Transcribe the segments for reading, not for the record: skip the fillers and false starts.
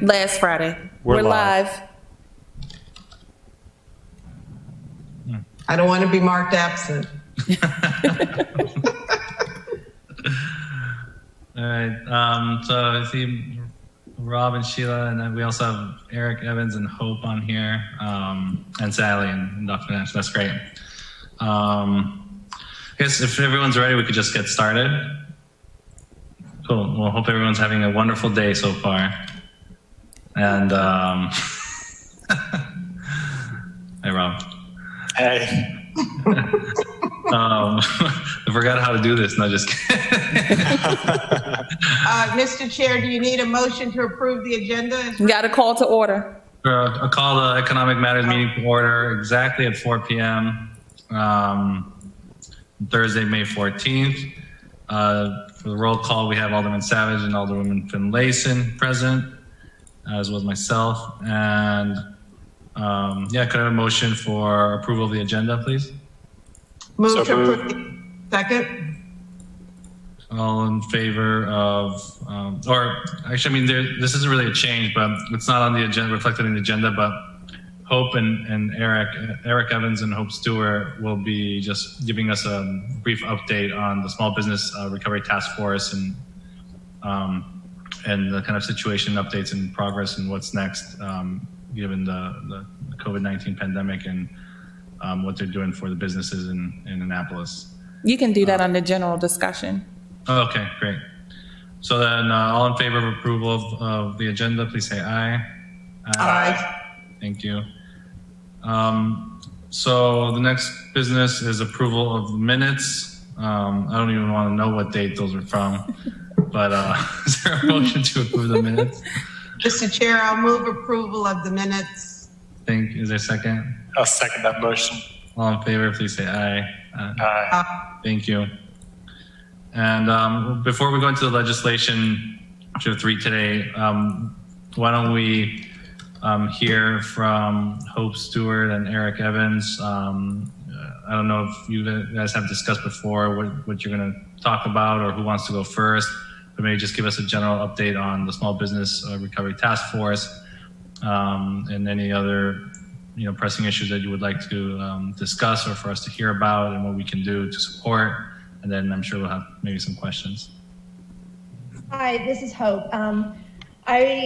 Last Friday. We're live. I don't want to be marked absent. All right. So I see Rob and Sheila, and then we also have Eric Evans and Hope on here, and Sally and Dr. Nash. That's great. I guess if everyone's ready, we could just get started. Cool. Well, hope everyone's having a wonderful day so far. And hey, Rob. Hey. I forgot how to do this. No, just kidding. Mr. Chair, do you need a motion to approve the agenda? You got a call to order. A call the Economic Matters meeting to order exactly at 4 p.m. Thursday, May 14th. For the roll call, we have Alderman Savage and Alderwoman Finlayson present, as well as myself. And yeah, could I have a motion for approval of the agenda, please? Move to approve. Second. All in favor of, or actually, I mean, this isn't really a change, but it's not on the agenda, reflected in the agenda, but Hope and Eric Evans and Hope Stewart will be just giving us a brief update on the Small Business Recovery Task Force and the kind of situation updates and progress and what's next, given the COVID-19 pandemic and what they're doing for the businesses in Annapolis. You can do that under general discussion. Oh, okay, great. So then all in favor of approval of the agenda, please say aye. Aye. Thank you. So the next business is approval of the minutes. I don't even want to know what date those are from, but is there a motion to approve the minutes? Mr. Chair, I'll move approval of the minutes. Is there a second? I'll second that motion. All in favor, please say aye. Aye. Thank you. And before we go into the legislation, which are 3 today, why don't we hear from Hope Stewart and Eric Evans. I don't know if you guys have discussed before what you're going to talk about or who wants to go first, but maybe just give us a general update on the Small Business Recovery Task Force and any other pressing issues that you would like to discuss or for us to hear about and what we can do to support. And then I'm sure we'll have maybe some questions. Hi, this is Hope.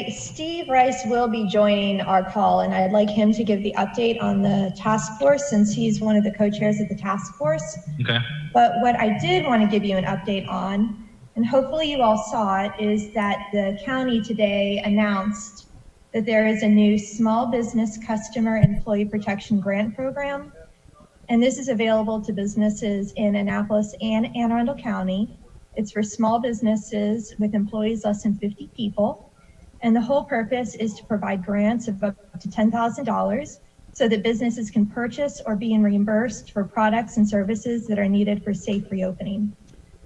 Steve Rice will be joining our call, and I'd like him to give the update on the task force since he's one of the co-chairs of the task force. Okay. But what I did want to give you an update on, and hopefully you all saw it, is that the county today announced that there is a new Small Business Customer Employee Protection Grant Program. And this is available to businesses in Annapolis and Anne Arundel County. It's for small businesses with employees less than 50 people. And the whole purpose is to provide grants of up to $10,000 so that businesses can purchase or be reimbursed for products and services that are needed for safe reopening.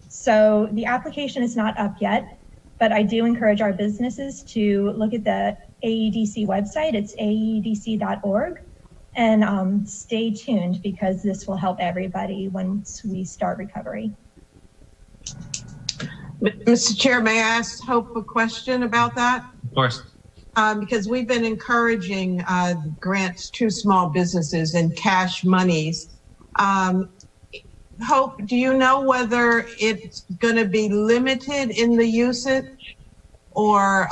So the application is not up yet, but I do encourage our businesses to look at the AEDC website. It's aedc.org. And stay tuned because this will help everybody once we start recovery. Mr. Chair, may I ask Hope a question about that? Of course. Because we've been encouraging grants to small businesses and cash monies. Hope, do you know whether it's going to be limited in the usage or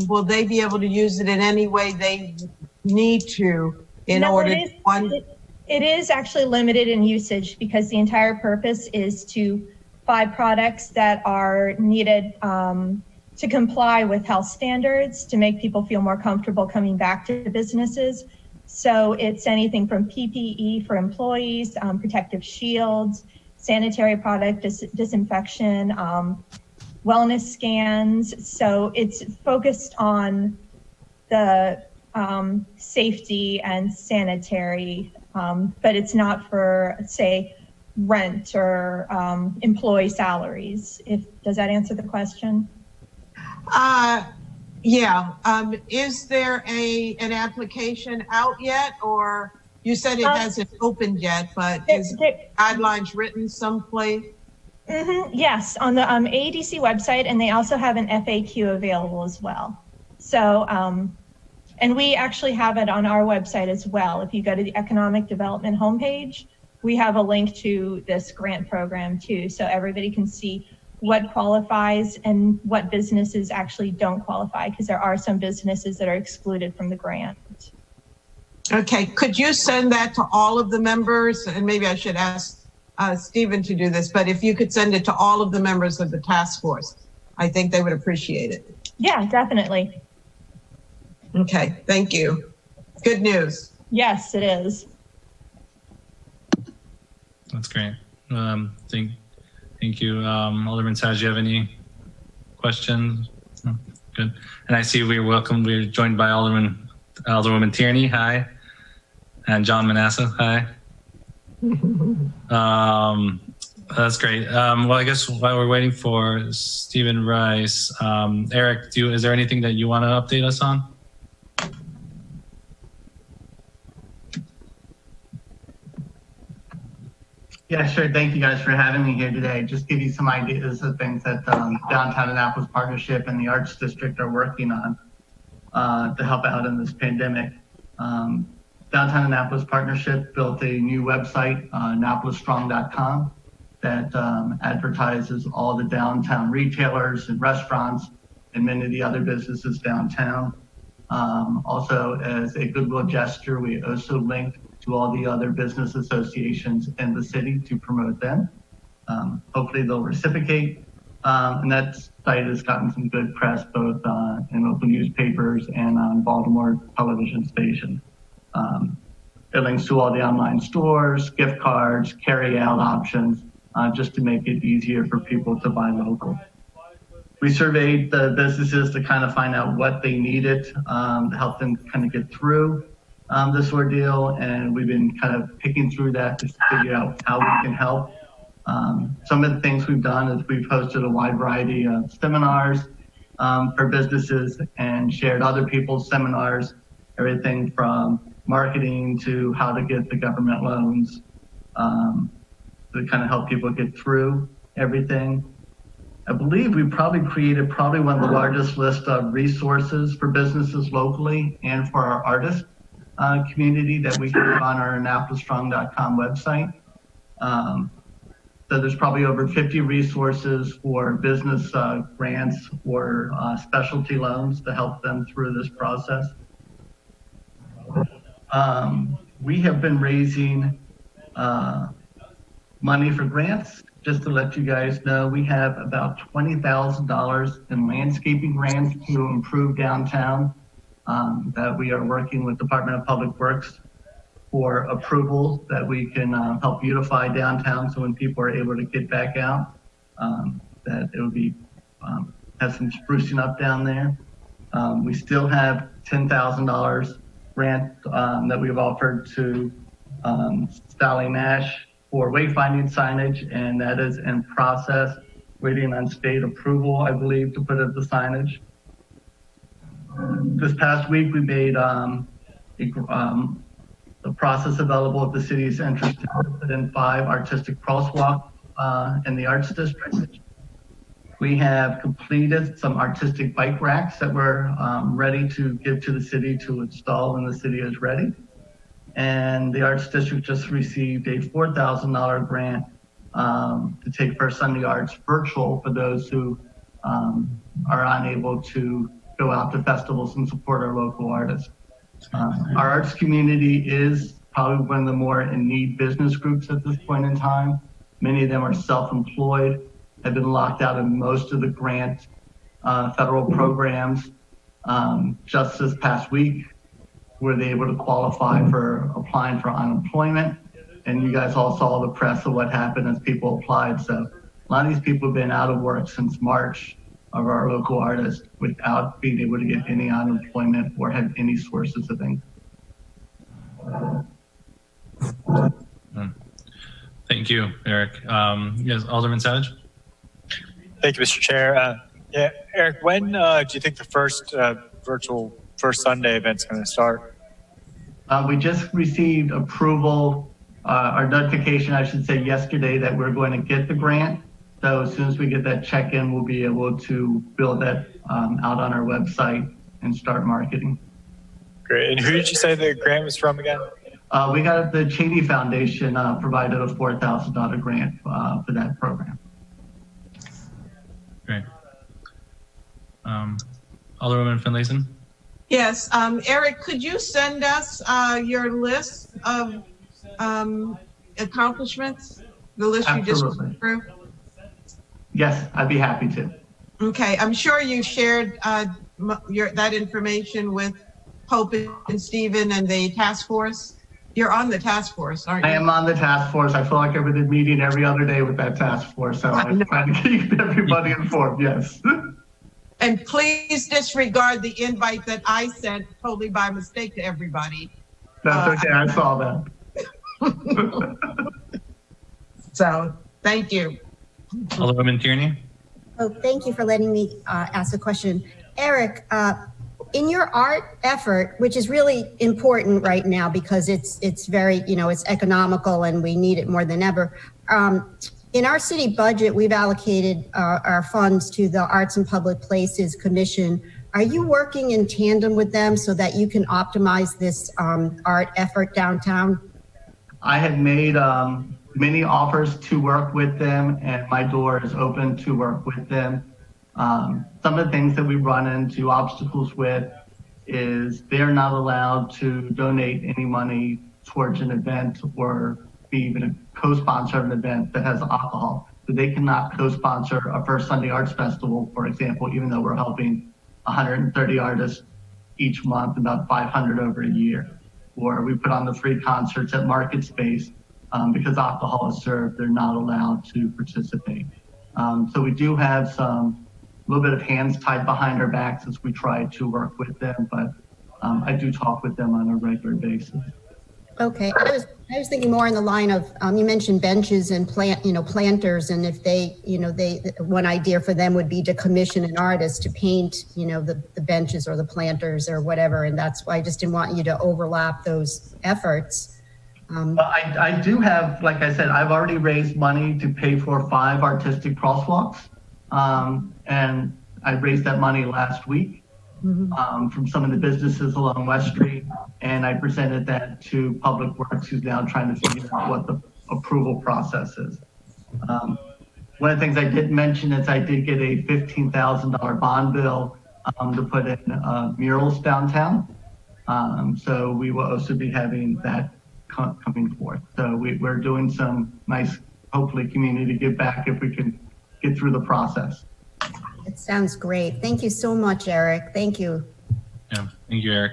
will they be able to use it in any way they need to? It is actually limited in usage because the entire purpose is to buy products that are needed to comply with health standards to make people feel more comfortable coming back to businesses. So it's anything from PPE for employees, protective shields, sanitary product disinfection, wellness scans. So it's focused on the safety and sanitary, but it's not for, say, rent or employee salaries. Does that answer the question? Yeah. Is there an application out yet, or you said it hasn't opened yet, but is guidelines written someplace? Yes, on the AEDC website, and they also have an FAQ available as well. So, and we actually have it on our website as well. If you go to the Economic Development homepage, we have a link to this grant program too, so everybody can see what qualifies and what businesses actually don't qualify, because there are some businesses that are excluded from the grant. Okay, could you send that to all of the members? And maybe I should ask Stephen to do this, but if you could send it to all of the members of the task force, I think they would appreciate it. Yeah, definitely. Okay, thank you. Good news. Yes, it is. That's great. Thank you. Alderman Saj, do you have any questions? No? Good. And I see we're joined by Alderwoman Tierney. Hi. And John Manasseh. Hi. That's great. Well, I guess while we're waiting for Stephen Rice, Eric, is there anything that you want to update us on? Yeah, sure. Thank you guys for having me here today. Just give you some ideas of things that Downtown Annapolis Partnership and the Arts District are working on to help out in this pandemic. Downtown Annapolis Partnership built a new website, annapolisstrong.com, that advertises all the downtown retailers and restaurants and many of the other businesses downtown. Also, as a goodwill gesture, we also linked to all the other business associations in the city to promote them. Hopefully they'll reciprocate. And that site has gotten some good press, both in local newspapers and on Baltimore television stations. It links to all the online stores, gift cards, carry-out options, just to make it easier for people to buy local. We surveyed the businesses to kind of find out what they needed to help them kind of get through this ordeal, and we've been kind of picking through that to figure out how we can help. Some of the things we've done is we've hosted a wide variety of seminars for businesses and shared other people's seminars, everything from marketing to how to get the government loans to kind of help people get through everything. I believe we probably created one of the largest list of resources for businesses locally and for our artists community that we can put on our annapolisstrong.com website. So there's probably over 50 resources for business grants or specialty loans to help them through this process. We have been raising money for grants. Just to let you guys know, we have about $20,000 in landscaping grants to improve downtown that we are working with Department of Public Works for approval, that we can help beautify downtown, so when people are able to get back out, that it will be have some sprucing up down there. We still have $10,000 grant that we've offered to Sally Nash for wayfinding signage, and that is in process, waiting on state approval, I believe, to put up the signage. This past week, we made the process available if the city is interested in 5 artistic crosswalks in the Arts District. We have completed some artistic bike racks that we're ready to give to the city to install when the city is ready. And the Arts District just received a $4,000 grant to take First Sunday Arts virtual for those who are unable to go out to festivals and support our local artists. Our arts community is probably one of the more in need business groups at this point in time. Many of them are self-employed, have been locked out of most of the grant federal programs. Just this past week, were they able to qualify for applying for unemployment? And you guys all saw the press of what happened as people applied. So a lot of these people have been out of work since March of our local artists without being able to get any unemployment or have any sources of income. Thank you, Eric. Yes, Alderman Savage. Thank you, Mr. Chair. Yeah, Eric, when do you think the first virtual First Sunday event's going to start? We just received approval, our notification, I should say, yesterday that we're going to get the grant. So as soon as we get that check in, we'll be able to build that out on our website and start marketing. Great. And who did you say the grant was from again? We got the Cheney Foundation provided a $4,000 grant for that program. Great. Alderwoman Finlayson? Yes, Eric, could you send us your list of accomplishments? The list you just Absolutely. went through? Yes, I'd be happy to. Okay, I'm sure you shared that information with Hope and Stephen and the task force. You're on the task force, aren't you? I am on the task force. I feel like I'm in a meeting every other day with that task force, so I'm trying to keep everybody informed, yes. And please disregard the invite that I sent totally by mistake to everybody. That's okay, I saw that. So, thank you. Alderwoman Tierney? Oh, thank you for letting me ask a question. Eric, in your art effort, which is really important right now because it's very, it's economical and we need it more than ever. In our city budget, we've allocated our funds to the Arts and Public Places Commission. Are you working in tandem with them so that you can optimize this art effort downtown? I had made many offers to work with them, and my door is open to work with them. Some of the things that we run into obstacles with is they're not allowed to donate any money towards an event or be even a co-sponsor of an event that has alcohol. So they cannot co-sponsor a First Sunday Arts Festival, for example, even though we're helping 130 artists each month, about 500 over a year. Or we put on the free concerts at Market Space. Because alcohol is served, they're not allowed to participate. So we do have a little bit of hands tied behind our backs as we try to work with them, but I do talk with them on a regular basis. Okay, I was thinking more in the line of you mentioned benches and planters, and if they one idea for them would be to commission an artist to paint the benches or the planters or whatever, and that's why I just didn't want you to overlap those efforts. But I do have, like I said, I've already raised money to pay for 5 artistic crosswalks, and I raised that money last week from some of the businesses along West Street, and I presented that to Public Works, who's now trying to figure out what the approval process is. One of the things I did mention is I did get a $15,000 bond bill to put in murals downtown, so we will also be having that coming forth. So we're doing some nice, hopefully, community give back if we can get through the process. It sounds great. Thank you so much, Eric. Thank you. Yeah, thank you, Eric.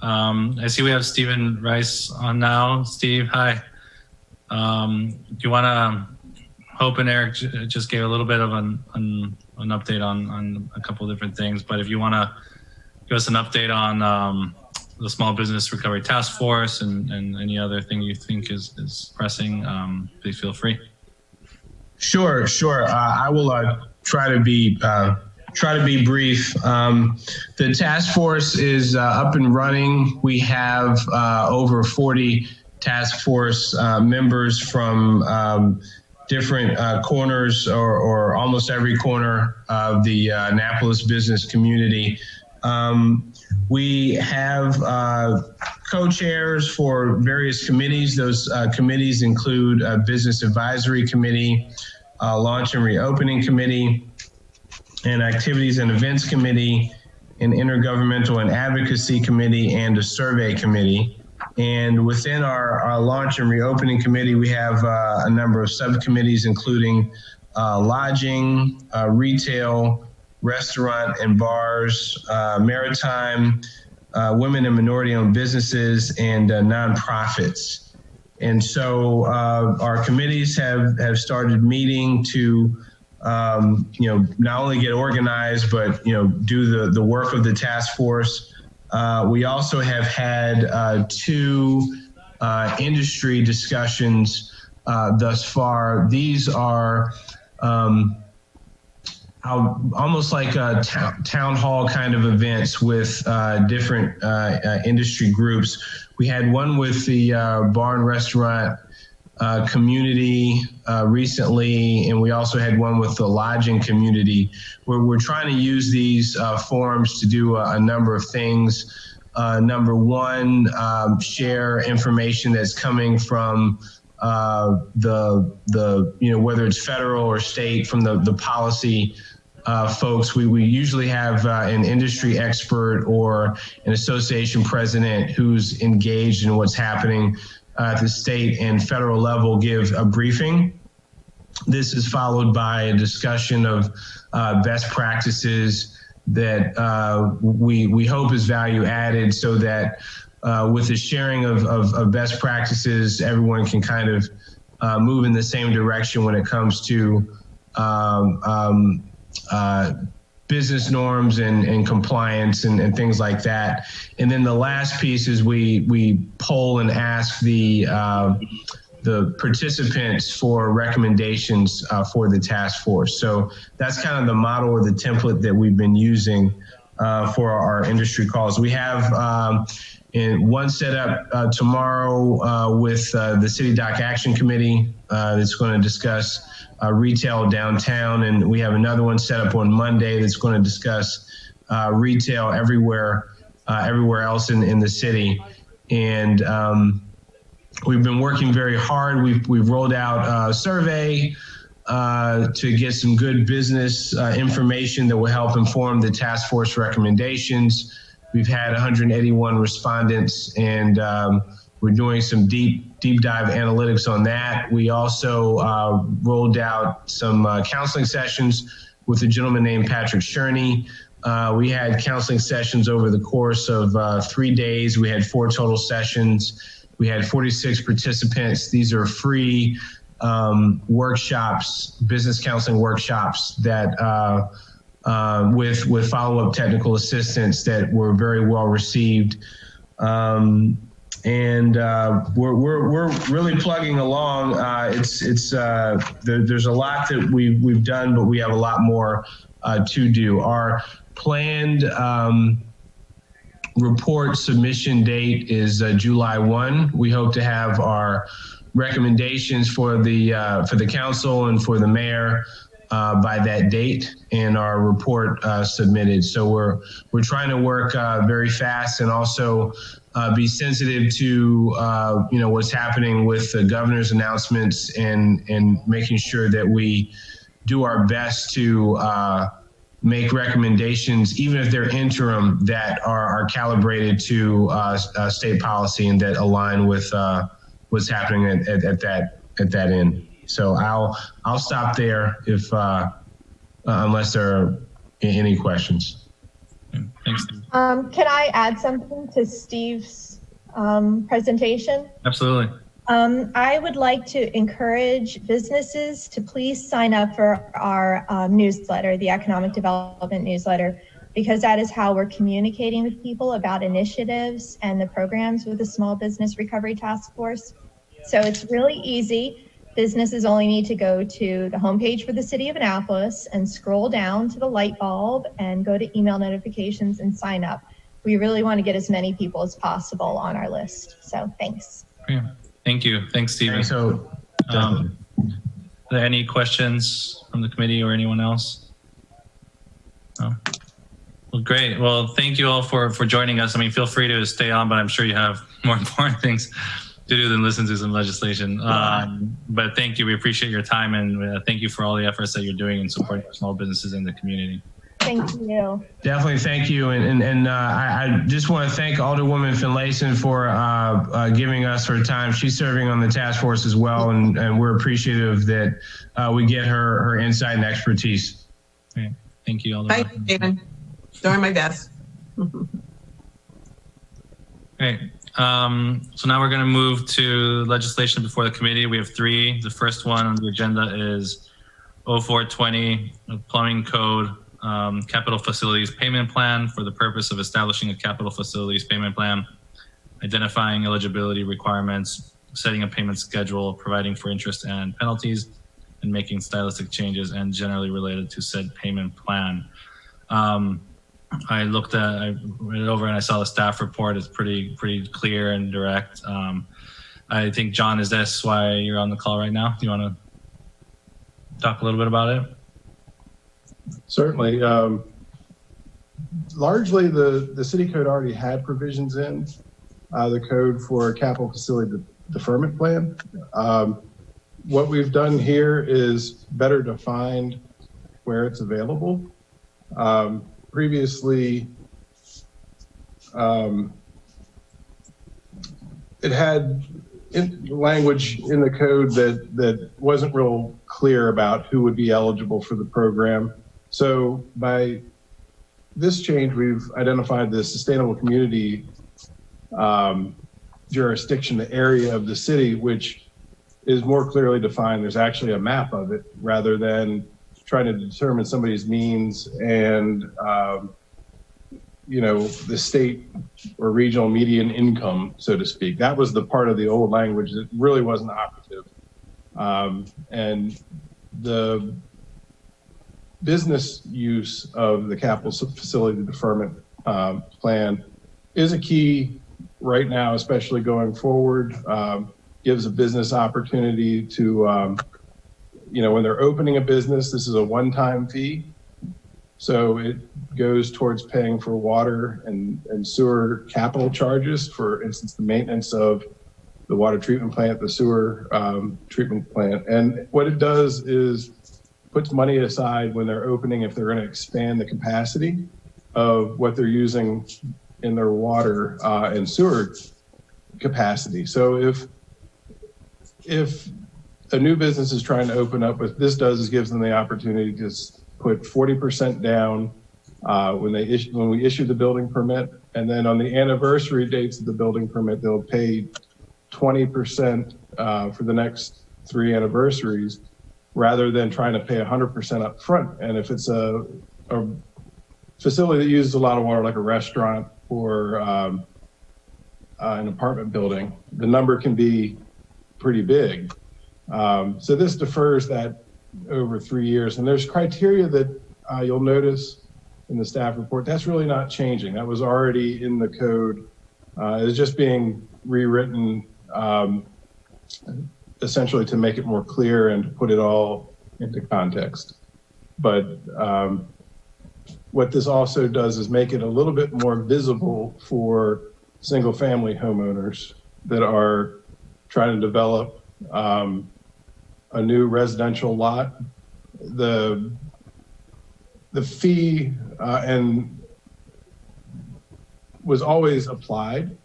I see we have Stephen Rice on now. Steve, hi. Do you want to, Hope and Eric just gave a little bit of an update on a couple of different things, but if you want to give us an update on the Small Business Recovery Task Force and any other thing you think is pressing, please feel free. Sure. I will try to be brief. The task force is up and running. We have over 40 task force members from different corners or almost every corner of the Annapolis business community. We have co-chairs for various committees. Those committees include a Business Advisory Committee, Launch and Reopening Committee, an Activities and Events Committee, an Intergovernmental and Advocacy Committee, and a Survey Committee. And within our Launch and Reopening Committee, we have a number of subcommittees, including lodging, retail, restaurant and bars, maritime, women and minority-owned businesses, and nonprofits. And so our committees have started meeting to, not only get organized, but do the work of the task force. We also have had 2 industry discussions thus far. These are almost like a town hall kind of events with different industry groups. We had one with the bar and restaurant community recently, and we also had one with the lodging community, where we're trying to use these forums to do a number of things. Number one, share information that's coming from whether it's federal or state, from the policy folks. We usually have an industry expert or an association president who's engaged in what's happening at the state and federal level give a briefing. This is followed by a discussion of best practices that we hope is value added, so that with the sharing of best practices, everyone can kind of move in the same direction when it comes to business norms and compliance and things like that. And then the last piece is we poll and ask the participants for recommendations for the task force. So that's kind of the model or the template that we've been using for our industry calls. We have one set up tomorrow with the City Dock Action Committee that's going to discuss retail downtown, and we have another one set up on Monday that's going to discuss retail everywhere else in the city. And we've been working very hard. We've rolled out a survey to get some good business information that will help inform the task force recommendations. We've had 181 respondents, and we're doing some deep dive analytics on that. We also rolled out some counseling sessions with a gentleman named Patrick Sherney. We had counseling sessions over the course of 3 days. We had 4 total sessions. We had 46 participants. These are free workshops, business counseling workshops that with follow-up technical assistance that were very well received. And we're really plugging along. There's a lot that we've done, but we have a lot more to do. Our planned report submission date is July 1. We hope to have our recommendations for the council and for the mayor by that date, and our report submitted. So we're trying to work very fast, and also be sensitive to what's happening with the governor's announcements, and making sure that we do our best to make recommendations, even if they're interim, that are calibrated to state policy and that align with what's happening at that end. So I'll stop there if unless there are any questions. Thanks. Can I add something to Steve's presentation? Absolutely. I would like to encourage businesses to please sign up for our newsletter, the Economic Development newsletter, because that is how we're communicating with people about initiatives and the programs with the Small Business Recovery Task Force. So it's really easy. Businesses only need to go to the homepage for the City of Annapolis and scroll down to the light bulb and go to email notifications and sign up. We really want to get as many people as possible on our list. So thanks. Yeah. Thank you. Thanks, Stephen. So, are there any questions from the committee or anyone else? No? Well, great. Well, thank you all for joining us. I mean, feel free to stay on, but I'm sure you have more important things to do than listen to some legislation. But thank you. We appreciate your time, and thank you for all the efforts that you're doing in supporting small businesses in the community. Thank you. Definitely, thank you. And I just want to thank Alderwoman Finlayson for giving us her time. She's serving on the task force as well, and we're appreciative that we get her insight and expertise. Okay. Thank you, Alderwoman. Thank you, Stephen. Doing my best. Great. So now we're going to move to legislation before the committee. We have 3. The first one on the agenda is 0420, Plumbing Code, Capital Facilities Payment Plan, for the purpose of establishing a Capital Facilities Payment Plan, identifying eligibility requirements, setting a payment schedule, providing for interest and penalties, and making stylistic changes and generally related to said payment plan. I read it over and I saw the staff report. It's pretty clear and direct. I think, John, is this why you're on the call right now? Do you want to talk a little bit about it? Certainly. Largely, the city code already had provisions in the code for a capital facility deferment plan. What we've done here is better defined where it's available. Previously, it had language in the code that wasn't real clear about who would be eligible for the program. So by this change, we've identified the sustainable community jurisdiction, the area of the city, which is more clearly defined. There's actually a map of it rather than trying to determine somebody's means and the state or regional median income, so to speak. That was the part of the old language that really wasn't operative. And the business use of the capital facility deferment plan is a key right now, especially going forward. Gives a business opportunity to, when they're opening a business, this is a one-time fee. So it goes towards paying for water and sewer capital charges, for instance, the maintenance of the water treatment plant, the sewer treatment plant. And what it does is puts money aside when they're opening, if they're going to expand the capacity of what they're using in their water and sewer capacity. So if a new business is trying to open up, what this does is gives them the opportunity to put 40% down when we issue the building permit, and then on the anniversary dates of the building permit, they'll pay 20% for the next 3 anniversaries, rather than trying to pay 100% up front. And if it's a facility that uses a lot of water, like a restaurant or an apartment building, the number can be pretty big. So this defers that over 3 years. And there's criteria that you'll notice in the staff report. That's really not changing. That was already in the code. It's just being rewritten essentially to make it more clear and to put it all into context. But what this also does is make it a little bit more visible for single family homeowners that are trying to develop a new residential lot. The fee and was always applied,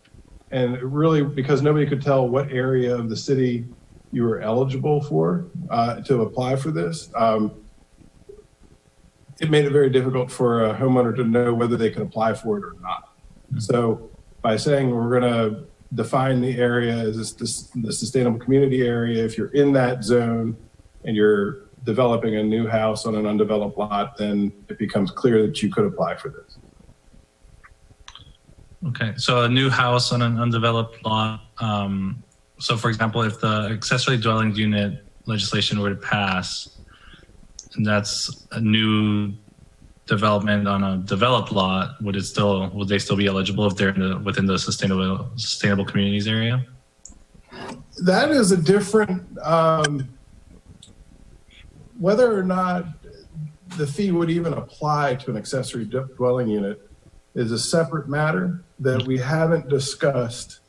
and really because nobody could tell what area of the city you were eligible for to apply for this. It made it very difficult for a homeowner to know whether they could apply for it or not. So by saying we're going to define the area as the sustainable community area, if you're in that zone and you're developing a new house on an undeveloped lot, then it becomes clear that you could apply for this. Okay, so a new house on an undeveloped lot. So for example, if the accessory dwelling unit legislation were to pass, and that's a new development on a developed lot, would they still be eligible if they're within the sustainable communities area? That is a different, whether or not the fee would even apply to an accessory dwelling unit is a separate matter that we haven't discussed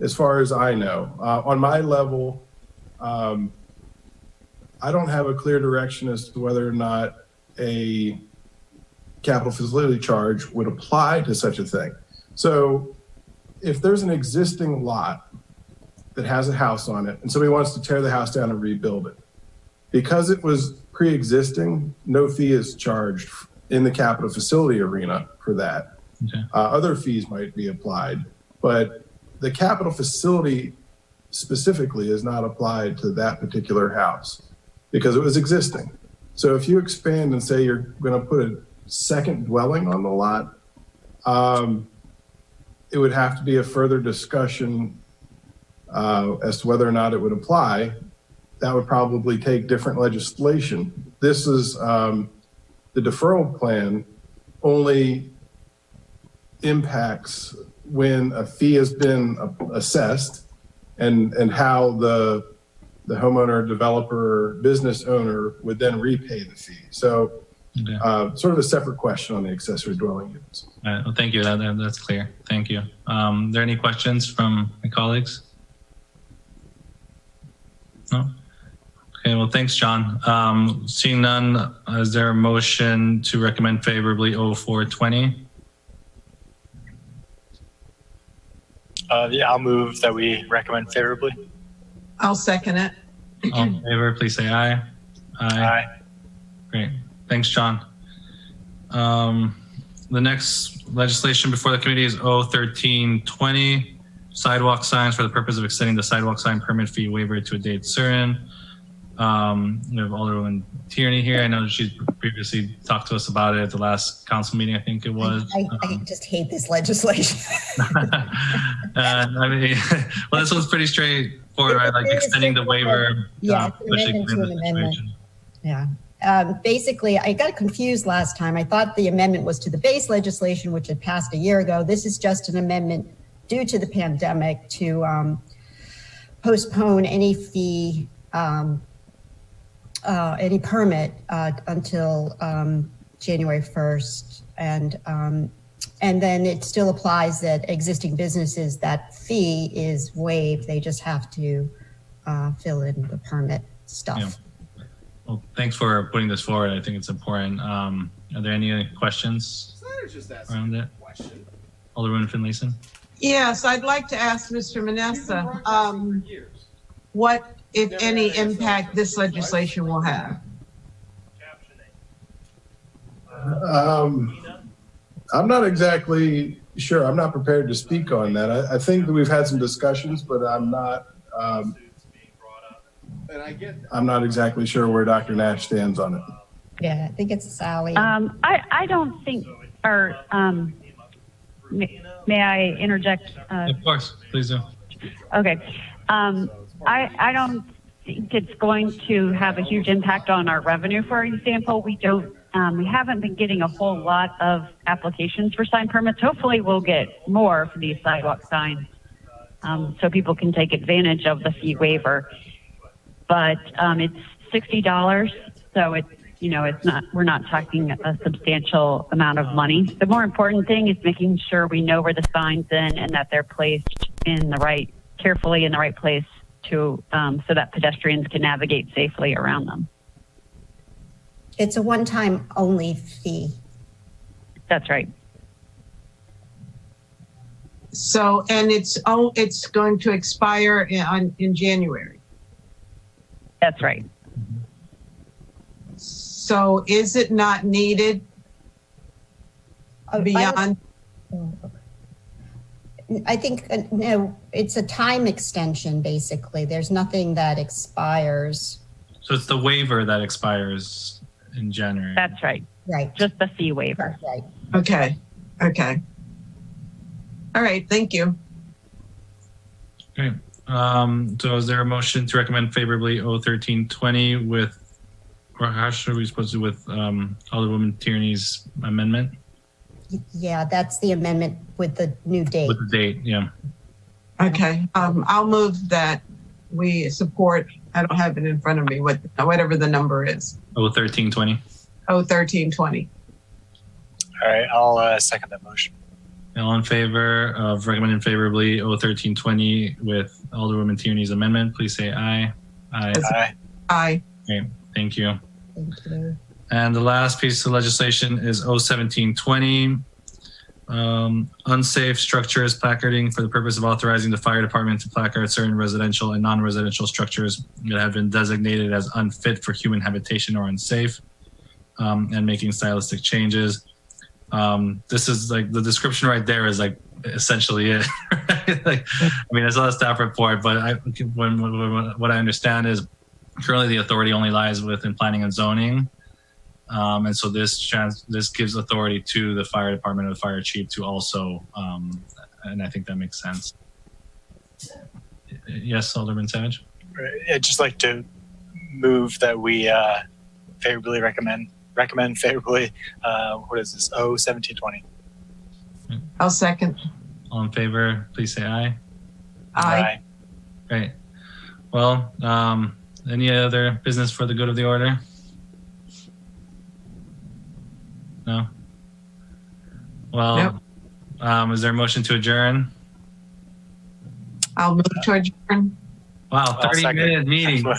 as far as I know. On my level, I don't have a clear direction as to whether or not a capital facility charge would apply to such a thing. So if there's an existing lot that has a house on it and somebody wants to tear the house down and rebuild it, because it was pre-existing, no fee is charged in the capital facility arena for that. Okay. Other fees might be applied, but the capital facility specifically is not applied to that particular house because it was existing. So if you expand and say you're going to put a second dwelling on the lot, it would have to be a further discussion as to whether or not it would apply. That would probably take different legislation. This is the deferral plan only impacts when a fee has been assessed and how the homeowner, developer, business owner would then repay the fee. So Okay. sort of a separate question on the accessory dwelling units. All right. Well, thank you. That's clear. Thank you. Are there any questions from my colleagues? No? Okay. Well, thanks, John. Seeing none, is there a motion to recommend favorably 0420? Yeah, I'll move that we recommend favorably. I'll second it. All in favor, please say aye. Aye. Great. Thanks, John. The next legislation before the committee is 01320, sidewalk signs for the purpose of extending the sidewalk sign permit fee waiver to a date certain. We have Alderwoman Tierney here. I know she's previously talked to us about it at the last council meeting, I think it was. I just hate this legislation. I mean, well, this one's pretty straightforward, right? Like extending the waiver. Yeah, it's an pushing amendment to through an the amendment. situation. Yeah. Basically, I got confused last time. I thought the amendment was to the base legislation, which had passed a year ago. This is just an amendment due to the pandemic to postpone any fee, any permit until January 1st. And then it still applies that existing businesses, that fee is waived. They just have to fill in the permit stuff. Yeah. Well, thanks for putting this forward. I think it's important. Are there any questions around it? Alderwoman Finlayson? Yes, I'd like to ask Mr. Manessa, what, if any, impact this legislation will have? I'm not exactly sure. I'm not prepared to speak on that. I think that we've had some discussions, but I'm not exactly sure where Dr. Nash stands on it. Yeah, I think it's Sally. I don't think, or may I interject? Of course, please do. Okay. I don't think it's going to have a huge impact on our revenue. For example, we haven't been getting a whole lot of applications for sign permits. Hopefully we'll get more for these sidewalk signs, so people can take advantage of the fee waiver. But it's $60, so we're not talking a substantial amount of money. The more important thing is making sure we know where the sign's in and that they're placed carefully in the right place so that pedestrians can navigate safely around them. It's a one-time only fee. That's right. So, and it's going to expire in January. That's right. So is it not needed beyond? I think, no, it's a time extension, basically. There's nothing that expires. So it's the waiver that expires in January. That's right. Right. Just the fee waiver. Right. Okay. All right, thank you. Great. So is there a motion to recommend favorably 01320 with, or how should we supposed to do with Alderwoman Tierney's amendment? Yeah, that's the amendment with the new date. With the date, yeah. Okay, I'll move that we support, I don't have it in front of me, whatever the number is. 01320. 01320. All right, I'll second that motion. All in favor of recommending favorably 01320 with Alderwoman Tierney's amendment, please say aye. Aye. Aye. Aye. Okay, thank you. Thank you. And the last piece of legislation is 01720. Unsafe structures placarding for the purpose of authorizing the fire department to placard certain residential and non-residential structures that have been designated as unfit for human habitation or unsafe, and making stylistic changes. This is like the description right there is like essentially it. Like, I mean, I saw the staff report, but what I understand is currently the authority only lies within planning and zoning. And so this gives authority to the fire department or the fire chief to also, and I think that makes sense. Yes, Alderman Savage? I'd just like to move that we favorably recommend favorably, what is this, 01720. I'll second. All in favor, please say aye. Aye. Great. Well, any other business for the good of the order? No? Well, is there a motion to adjourn? I'll move to adjourn. Wow, 30-minute meeting. We're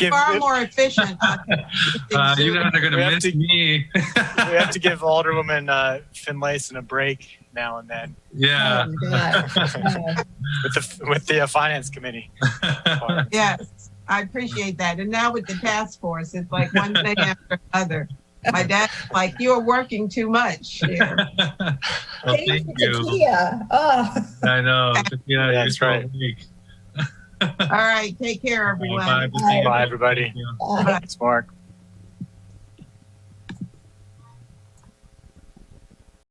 far more efficient. You guys are going to miss me. We have to give Alderwoman Finlayson a break now and then. Yeah. Oh, God. with the finance committee. Yes, I appreciate that. And now with the task force, it's like one thing after another. My dad's like, you're working too much here. Well, Thank thank you, you. Takia. Oh. I know. Yeah, That's right. All right, take care, everyone. Bye. Bye, everybody. Bye. Thanks, Mark.